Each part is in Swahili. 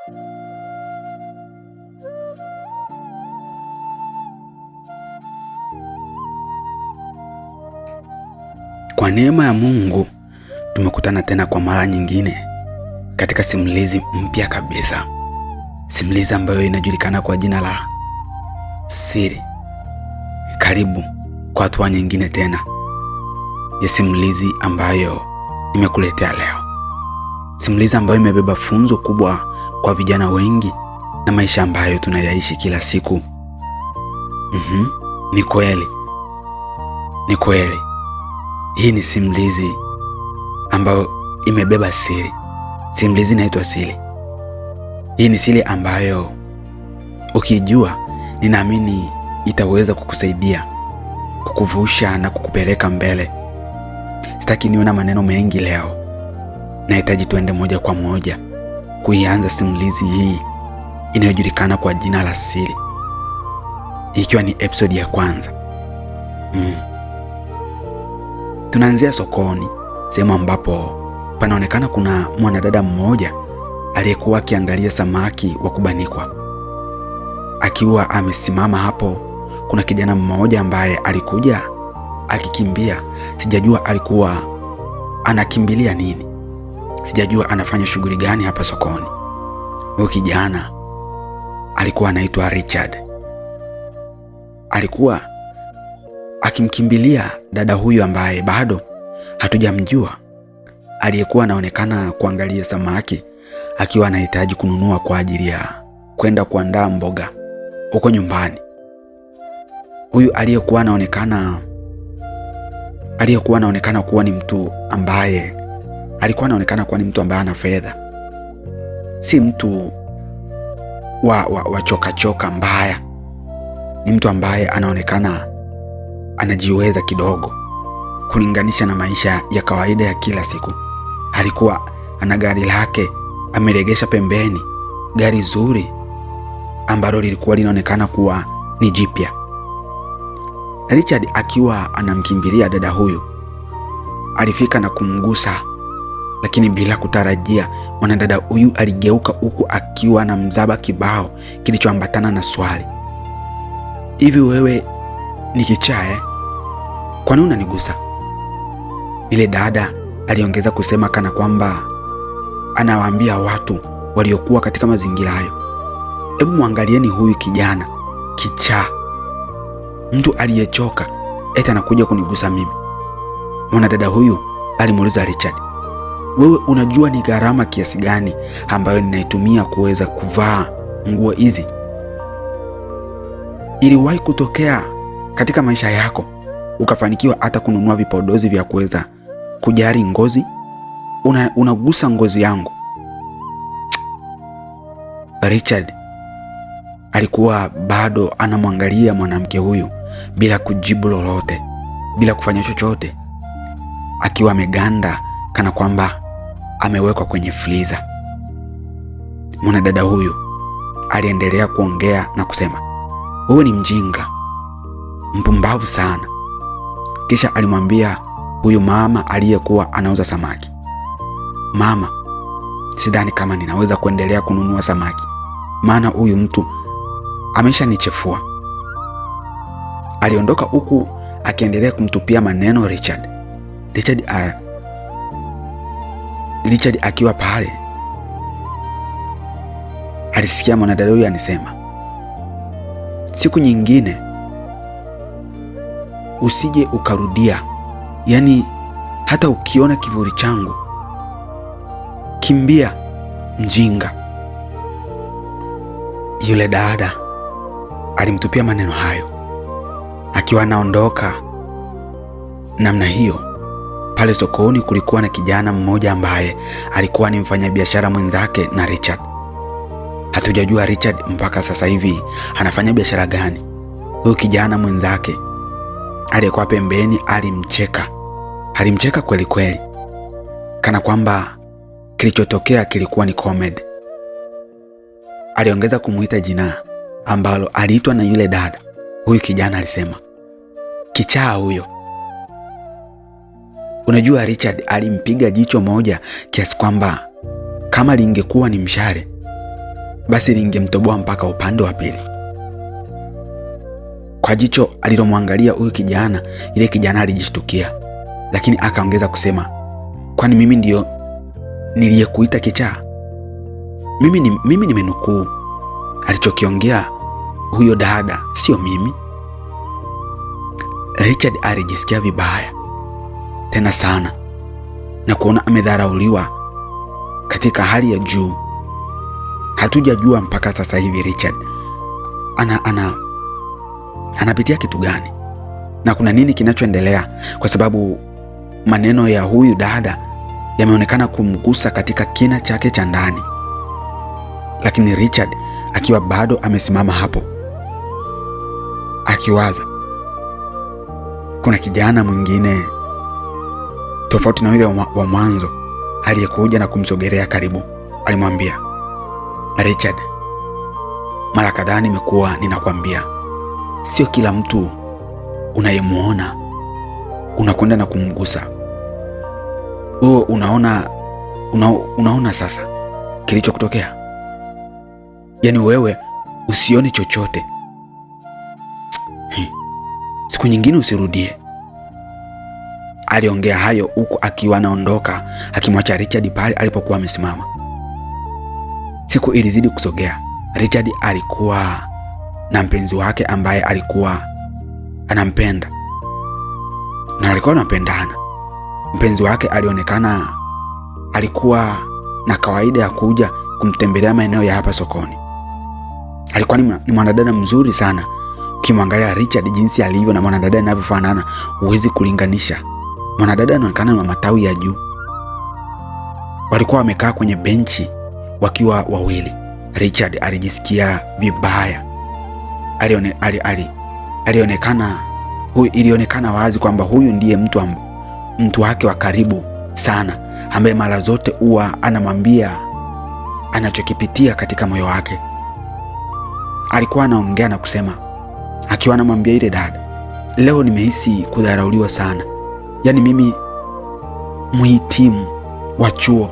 Kwa neema ya Mungu tumekutana tena kwa mara nyingine katika simulizi mpya kabisa. Simulizi ambayo inajulikana kwa jina la Siri. Karibu kwa hatua nyingine tena ya simulizi ambayo nimekuletea leo. Simulizi ambayo imebeba funzo kubwa kwa vijana wengi na maisha ambayo tunayaishi kila siku. Ni kweli. Hii ni simulizi ambayo imebeba siri. Simulizi inaitwa Siri. Hii ni siri ambayo ukijua, ninaamini itaweza kukusaidia, kukuvusha na kukupeleka mbele. Sitaki niona maneno mengi leo. Nahitaji tuende moja kwa moja kuianza simulizi hii inayojulikana kwa jina la Siri, ikiwa ni episode ya kwanza. Tunaanzia sokoni, sehemu ambapo panaonekana kuna mwanadada mmoja aliyekuwa akiangalia samaki wa kubanikwa. Akiwa amesimama hapo, kuna kijana mmoja ambaye alikuja akikimbia. Sijajua alikuwa anakimbilia nini, sijajua anafanya shughuli gani hapa sokoni. Huyo kijana alikuwa anaitwa Richard. Alikuwa akimkimbilia dada huyu ambaye bado hatujamjua, aliyekuwa anaonekana kuangalia samaki akiwa anahitaji kununua kwa ajili ya kwenda kuandaa mboga huko nyumbani. Huyu aliyekuwa anaonekana kuwa ni mtu ambaye ana fedha, si mtu wa choka mbaya. Ni mtu ambaye anaonekana anajiweza kidogo kulinganisha na maisha ya kawaida ya kila siku. Alikuwa ana gari lake ameregesha pembeni, gari zuri ambalo lilikuwa linaonekana kuwa ni jipya. Richard akiwa anamkimbilia dada huyu, alifika na kumgusa, lakini bila kutarajia mwanadada huyu aligeuka huku akiwa na mzaba kibao kilichoambatana na swali: hivi wewe ni kichaa? Kwa nini unanigusa? Ile dada aliongeza kusema kana kwamba anawaambia watu waliokuwa katika mazingira hayo, hebu muangalieni huyu kijana kichaa, mtu aliyechoka, eti anakuja kunigusa mimi. Mwanadada huyu alimuuliza Richard, wewe unajua ni gharama kiasi gani ambayo ninaitumia kuweza kuvaa nguo hizi? Iliwahi kutokea katika maisha yako ukafanikiwa hata kununua vipodozi vya kuweza kujari ngozi? Unagusa ngozi yangu. Richard alikuwa bado anamwangalia mwanamke huyu bila kujibu lolote, bila kufanya chochote, akiwa ameganda kana kwamba amewekwa kwenye friza. Mwanadada huyu aliendelea kuongea na kusema, wewe ni mjinga, mpumbavu sana. Kisha alimwambia huyu mama aliyekuwa anauza samaki, mama, sidhani kama ninaweza kuendelea kununua samaki, maana huyu mtu ameshanichefua. Aliondoka huku akiendelea kumtupia maneno Richard. Richard akiwa pale alisikia mwanadada huyu anisema, siku nyingine usije ukarudia, yani hata ukiona kivuli changu kimbia, mjinga. Yule dada alimtupia maneno hayo. Akiwa anaondoka namna hiyo, pale sokoni kulikuwa na kijana mmoja ambaye alikuwa ni mfanyabiashara mwenzake na Richard. Hatujajua Richard mpaka sasa hivi anafanya biashara gani. Huyo kijana mwenzake aliyekuwa pembeni alimcheka kweli kweli, kana kwamba kilichotokea kilikuwa ni comedy. Aliongeza kumuita jina ambalo aliitwa na yule dada. Huyu kijana alisema, kichaa huyo. Unajua, Richard alimpiga jicho moja kiasi kwamba kama lingekuwa ni mshale basi lingemtoboa mpaka upande wa pili. Kwa jicho alilomwangalia huyu kijana, ile kijana alijishtukia, lakini akaongeza kusema, kwani mimi ndio niliyekuita kichaa? Mimi nimenukuu alichokiongea huyo dada, sio mimi. Richard alijisikia vibaya tena sana, na kuona amedharauliwa katika hali ya juu. Hatujajua mpaka sasa hivi Richard anapitia kitu gani na kuna nini kinachoendelea, kwa sababu maneno ya huyu dada yameonekana kumgusa katika kina chake cha ndani. Lakini Richard akiwa bado amesimama hapo akiwaza, kuna kijana mwingine tofauti na yule wa mwanzo aliyekuja na kumsogelea karibu. Alimwambia, Richard, mara kadhaa nimekuwa ninakwambia, sio kila mtu unayemuona unakwenda na kumgusa. Unaona sasa kilichokutokea? Yaani wewe usione chochote. Siku nyingine usirudie. Aliongea hayo huku akiwa anaondoka, akimwacha Richard pale alipokuwa amesimama. Siku ilizidi kusogea. Richard alikuwa na mpenzi wake ambaye alikuwa anampenda na walikuwa wanapendana. Mpenzi wake alionekana alikuwa na kawaida ya kuja kumtembelea maeneo ya hapa sokoni. Alikuwa ni mwanadada mzuri sana. Ukimwangalia Richard jinsi alivyo na mwanadada anavyofanana, huwezi kulinganisha. Mwanadada anaonekana na matawi ya juu. Walikuwa wamekaa kwenye benchi wakiwa wawili. Richard alijisikia vibaya. Ilionekana wazi kwamba huyu ndiye mtu wake wa karibu sana, ambaye mara zote huwa anamwambia anachokipitia katika moyo wake. Alikuwa anaongea na kusema, akiwa anamwambia ile dada, leo nimehisi kudharauliwa sana. Yaani mimi mhitimu wa chuo,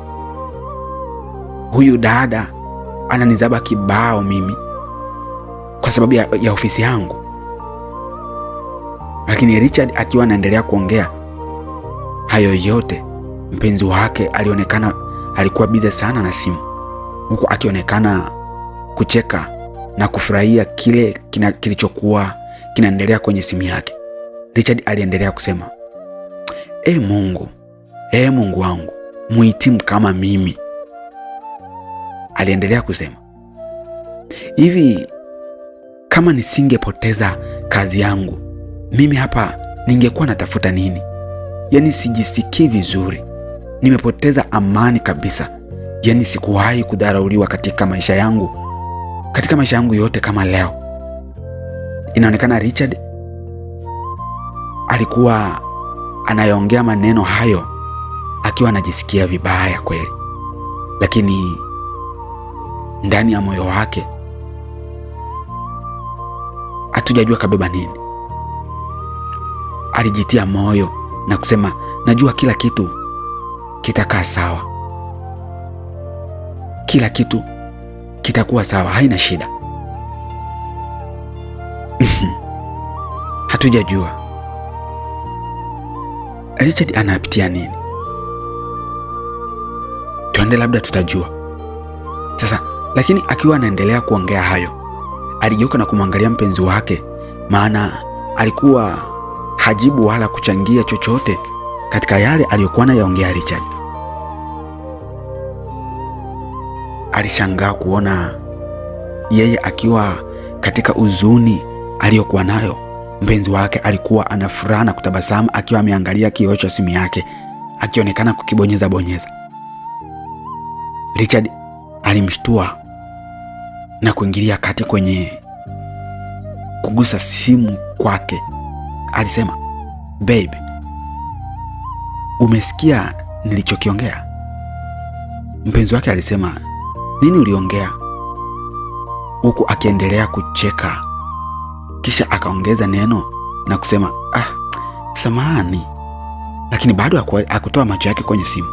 huyu dada ananizaba kibao mimi kwa sababu ya ofisi yangu. Lakini Richard akiwa anaendelea kuongea hayo yote, mpenzi wake alionekana alikuwa bize sana na simu, huku akionekana kucheka na kufurahia kile kilichokuwa kinaendelea kwenye simu yake. Richard aliendelea kusema, Mungu wangu, muhitimu kama mimi. Aliendelea kusema, hivi kama nisingepoteza kazi yangu, mimi hapa ningekuwa natafuta nini? Yaani sijisikii vizuri. Nimepoteza amani kabisa. Yaani sikuwahi kudharauliwa katika maisha yangu yote kama leo. Inaonekana Richard alikuwa anayaongea maneno hayo akiwa anajisikia vibaya kweli, lakini ndani ya moyo wake hatujajua kabeba nini. Alijitia moyo na kusema, najua kila kitu kitakaa sawa, kila kitu kitakuwa sawa, haina shida. Hatujajua Richard anapitia nini. Tuende, labda tutajua sasa. Lakini akiwa anaendelea kuongea hayo, aligeuka na kumwangalia mpenzi wake, maana alikuwa hajibu wala kuchangia chochote katika yale aliyokuwa anayaongea Richard. Alishangaa kuona yeye akiwa katika huzuni aliyokuwa nayo, mpenzi wake alikuwa ana furaha na kutabasamu akiwa ameangalia kioo cha simu yake, akionekana kukibonyeza bonyeza. Richard alimshtua na kuingilia kati kwenye kugusa simu kwake. Alisema, babe, umesikia nilichokiongea? Mpenzi wake alisema, nini uliongea? Huku akiendelea kucheka. Kisha akaongeza neno na kusema, samahani, lakini bado hakutoa macho yake kwenye simu.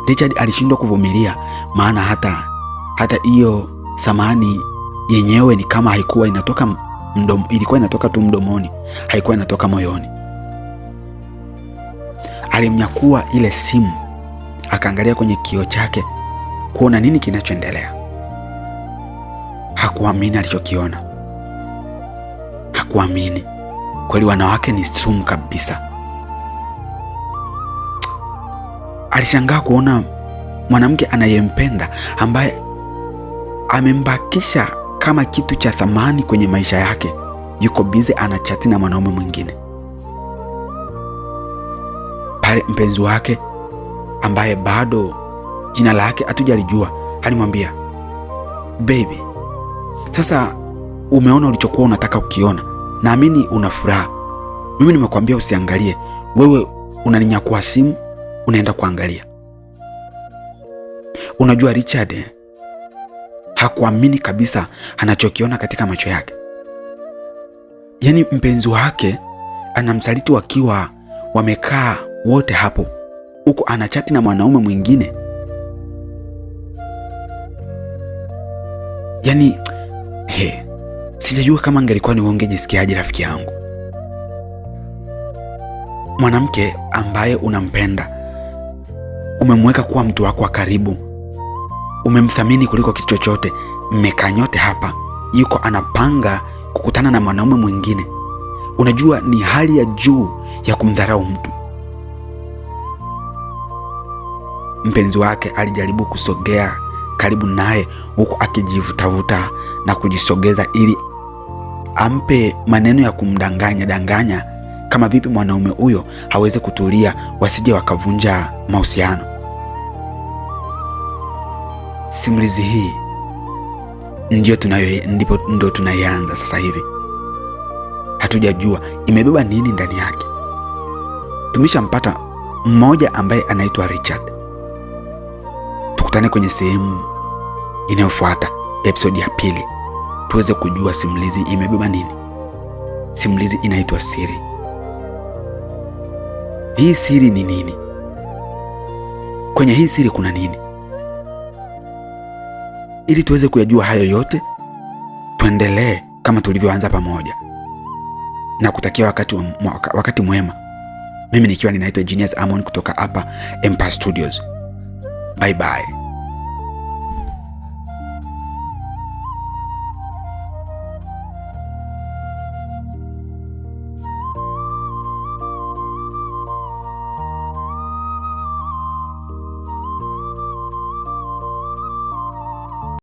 Richard alishindwa kuvumilia, maana hata hiyo samani yenyewe ni kama haikuwa inatoka ilikuwa inatoka tu mdomoni, haikuwa inatoka moyoni. Alimnyakua ile simu, akaangalia kwenye kioo chake kuona nini kinachoendelea. Hakuamini alichokiona. Hakuamini. Kweli wanawake ni sumu kabisa. Alishangaa kuona mwanamke anayempenda, ambaye amembakisha kama kitu cha thamani kwenye maisha yake, yuko bize anachati na mwanaume mwingine. Pale mpenzi wake ambaye bado jina lake hatujalijua alimwambia, baby, sasa umeona ulichokuwa unataka ukiona, naamini una furaha. Mimi nimekuambia usiangalie, wewe unaninyakua simu, unaenda kuangalia. Unajua Richard hakuamini kabisa anachokiona katika macho yake. Yaani mpenzi wake anamsaliti wakiwa wamekaa wote hapo, huko anachati na mwanaume mwingine. Yaani sijajua kama angelikuwa ni ungejisikiaje rafiki yangu. Mwanamke ambaye unampenda, umemweka kuwa mtu wako wa karibu, umemthamini kuliko kitu chochote, mmekaa nyote hapa, yuko anapanga kukutana na mwanaume mwingine. Unajua ni hali ya juu ya kumdharau mtu. Mpenzi wake alijaribu kusogea karibu naye, huku akijivutavuta na kujisogeza ili ampe maneno ya kumdanganya kama vipi mwanaume huyo hawezi kutulia, wasije wakavunja mahusiano. Simulizi hii ndo tunaianza sasa hivi. Hatujajua imebeba nini ndani yake. Tumeshampata mmoja ambaye anaitwa Richard. Tukutane kwenye sehemu inayofuata, episode ya pili, tuweze kujua simulizi imebeba nini. Simulizi inaitwa Siri. Hii siri ni nini? Kwenye hii siri kuna nini? Ili tuweze kuyajua hayo yote, tuendelee kama tulivyoanza pamoja, na kutakia wakati mwema. Mimi nikiwa ninaitwa Genius Amon kutoka hapa Empire Studios. Bye bye.